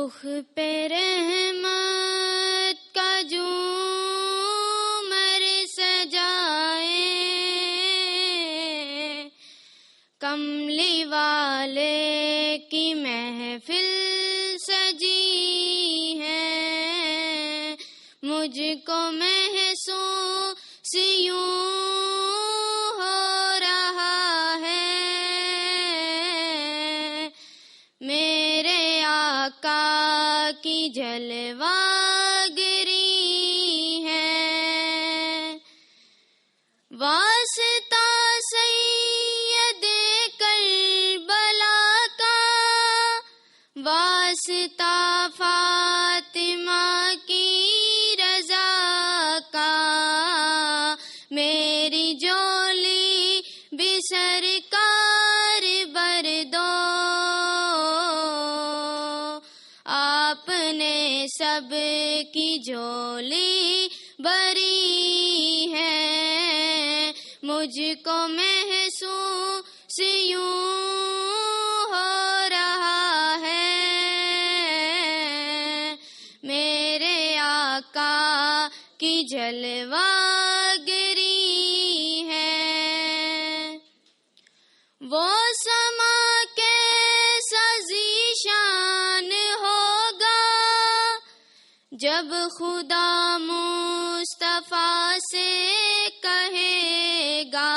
رخ پہ رحمت کا جھومر سجائے، کملی والے کی محفل سجی ہے، مجھ کو محسوس یوں ہو رہا ہے، میرے آقا کی جلوہ گری ہے، واسطہ سید کربلا کا، واسطہ فاطمہ کی رضا کا، میری جولی بھی سرکار بر دو، آپ نے سب کی جولی بری ہے، مجھ کو محسوس یوں ہو رہا ہے، میرے آقا کی جلوہ گری ہے، وہ سما کیسا ذیشان ہوگا جب خدا مصطفیٰ سے کہے گا،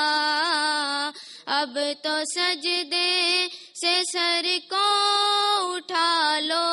اب تو سجدے سے سر کو اٹھا لو،